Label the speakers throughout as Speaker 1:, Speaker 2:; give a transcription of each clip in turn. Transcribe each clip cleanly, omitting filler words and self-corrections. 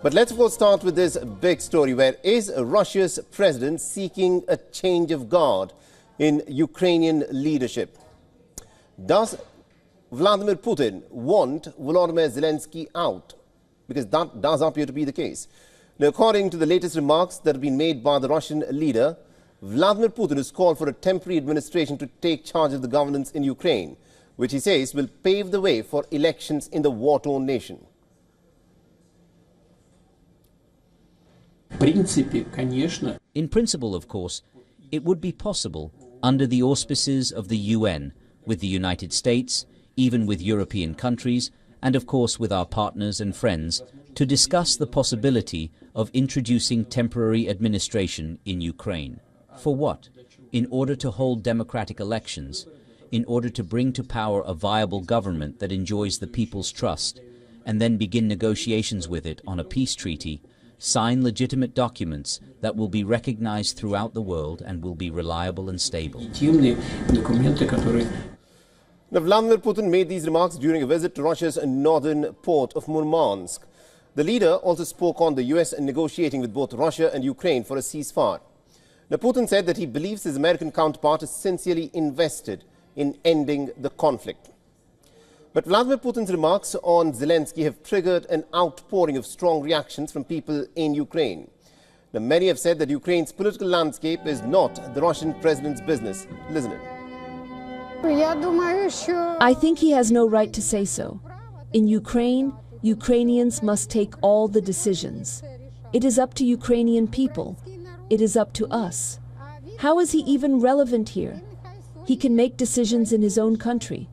Speaker 1: But let's of course start with this big story. Where is Russia's president seeking a change of guard in Ukrainian leadership? Does Vladimir Putin want Volodymyr Zelensky out? Because that does appear to be the case. Now, according to the latest remarks that have been made by the Russian leader, Vladimir Putin has called for a temporary administration to take charge of the governance in Ukraine, which he says will pave the way for elections in the war-torn nation.
Speaker 2: In principle, of course, it would be possible under the auspices of the UN, with the United States, even with European countries, and of course with our partners and friends, to discuss the possibility of introducing temporary administration in Ukraine. For what? In order to hold democratic elections, in order to bring to power a viable government that enjoys the people's trust, and then begin negotiations with it on a peace treaty, sign legitimate documents that will be recognized throughout the world and will be reliable and stable.
Speaker 1: Now, Vladimir Putin made these remarks during a visit to Russia's northern port of Murmansk. The leader also spoke on the US negotiating with both Russia and Ukraine for a ceasefire. Now, Putin said that he believes his American counterpart is sincerely invested in ending the conflict. But Vladimir Putin's remarks on Zelensky have triggered an outpouring of strong reactions from people in Ukraine. Now, many have said that Ukraine's political landscape is not the Russian president's business. Listen in.
Speaker 3: I think he has no right to say so. In Ukraine, Ukrainians must take all the decisions. It is up to Ukrainian people. It is up to us. How is he even relevant here? He can make decisions in his own country.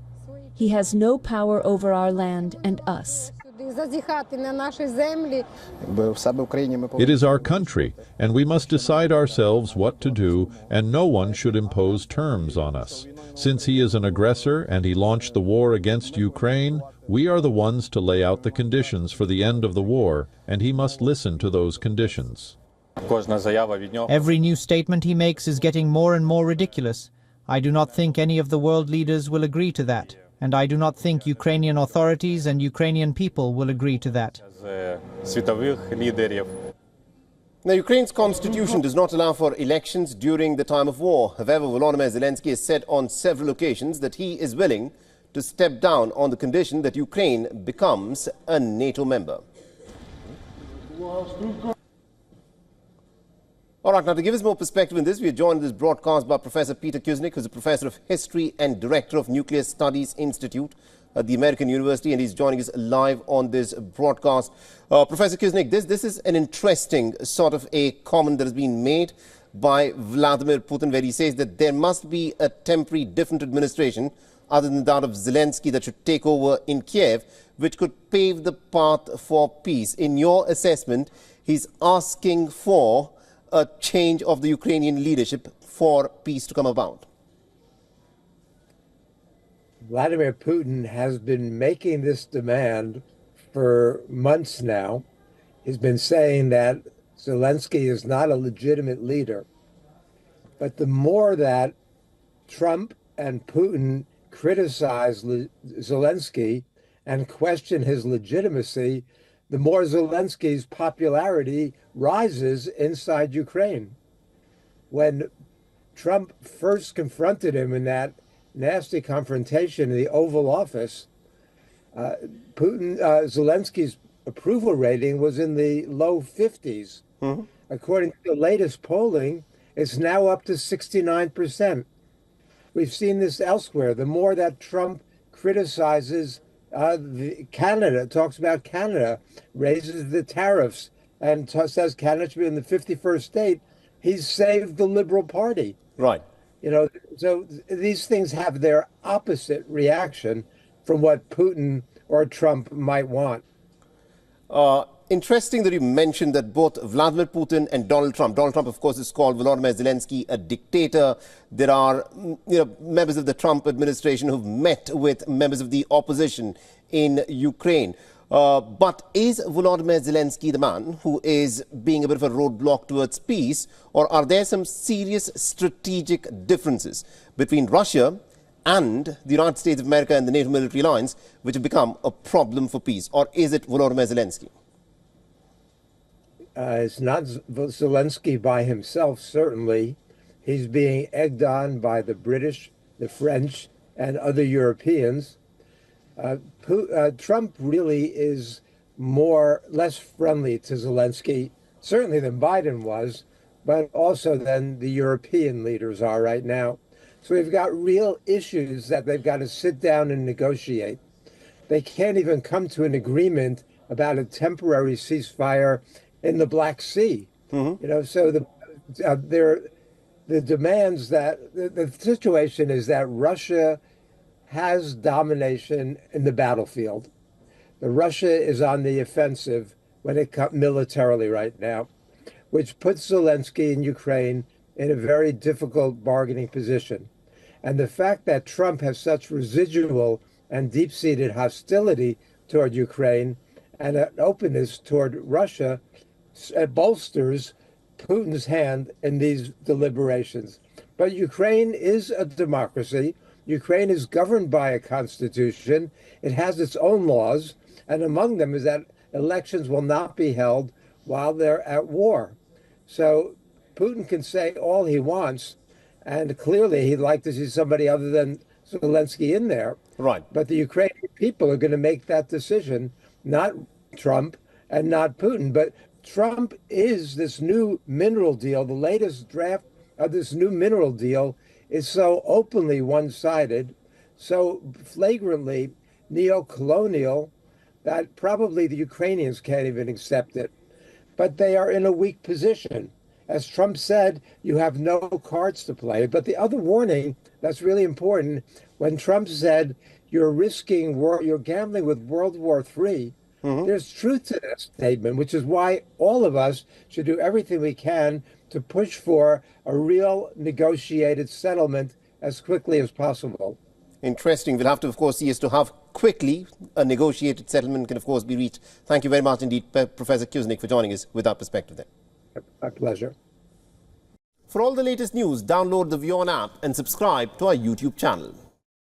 Speaker 3: He has no power over our land and us.
Speaker 4: It is our country, and we must decide ourselves what to do, and no one should impose terms on us. Since he is an aggressor and he launched the war against Ukraine, we are the ones to lay out the conditions for the end of the war, and he must listen to those conditions.
Speaker 5: Every new statement he makes is getting more and more ridiculous. I do not think any of the world leaders will agree to that. And I do not think Ukrainian authorities and Ukrainian people will agree to that.
Speaker 1: Now, Ukraine's constitution does not allow for elections during the time of war. However, Volodymyr Zelensky has said on several occasions that he is willing to step down on the condition that Ukraine becomes a NATO member. All right, now to give us more perspective on this, we are joined in this broadcast by Professor Peter Kuznick, who's a professor of history and director of Nuclear Studies Institute at the American University, and he's joining us live on this broadcast. Professor Kuznick, this is an interesting sort of a comment that has been made by Vladimir Putin, where he says that there must be a temporary different administration other than that of Zelensky that should take over in Kiev, which could pave the path for peace. In your assessment, he's asking for a change of the Ukrainian leadership for peace to come about.
Speaker 6: Vladimir Putin has been making this demand for months now. He's been saying that Zelensky is not a legitimate leader. But the more that Trump and Putin criticize Zelensky and question his legitimacy, the more Zelensky's popularity rises inside Ukraine. When Trump first confronted him in that nasty confrontation in the Oval Office, Zelensky's approval rating was in the low 50s. Mm-hmm. According to the latest polling, it's now up to 69%. We've seen this elsewhere. The more that Trump criticizes Canada, talks about Canada, raises the tariffs, and says Canada should be in the 51st state, he's saved the Liberal Party.
Speaker 1: Right.
Speaker 6: You know, so these things have their opposite reaction from what Putin or Trump might want.
Speaker 1: Interesting that you mentioned that both Vladimir Putin and Donald Trump, of course, is called Volodymyr Zelensky a dictator. There are members of the Trump administration who've met with members of the opposition in Ukraine. But is Volodymyr Zelensky the man who is being a bit of a roadblock towards peace, or are there some serious strategic differences between Russia and the United States of America and the NATO military alliance which have become a problem for peace? Or is it Volodymyr Zelensky?
Speaker 6: It's not Zelensky by himself, certainly. He's being egged on by the British, the French, and other Europeans. Trump really is less friendly to Zelensky, certainly than Biden was, but also than the European leaders are right now. So we've got real issues that they've got to sit down and negotiate. They can't even come to an agreement about a temporary ceasefire in the Black Sea. So the demands that the situation is that Russia has domination in the battlefield. Russia is on the offensive when it comes militarily right now, which puts Zelensky in Ukraine in a very difficult bargaining position. And the fact that Trump has such residual and deep-seated hostility toward Ukraine and an openness toward Russia bolsters Putin's hand in these deliberations. But Ukraine is a democracy. Ukraine is governed by a constitution. It has its own laws, and among them is that elections will not be held while they're at war. So Putin can say all he wants, and clearly he'd like to see somebody other than Zelensky in there.
Speaker 1: Right.
Speaker 6: But the Ukrainian people are going to make that decision, not Trump and not Putin. But Trump is this new mineral deal. The latest draft of this new mineral deal is so openly one-sided, so flagrantly neo-colonial, that probably the Ukrainians can't even accept it. But they are in a weak position. As Trump said, you have no cards to play. But the other warning that's really important, when Trump said you're gambling with World War III, there's truth to that statement, which is why all of us should do everything we can to push for a real negotiated settlement as quickly as possible.
Speaker 1: Interesting. We'll have to, of course, see as to how quickly a negotiated settlement can, of course, be reached. Thank you very much indeed, Professor Kuznick, for joining us with that perspective there.
Speaker 6: My pleasure.
Speaker 1: For all the latest news, download the WION app and subscribe to our YouTube channel.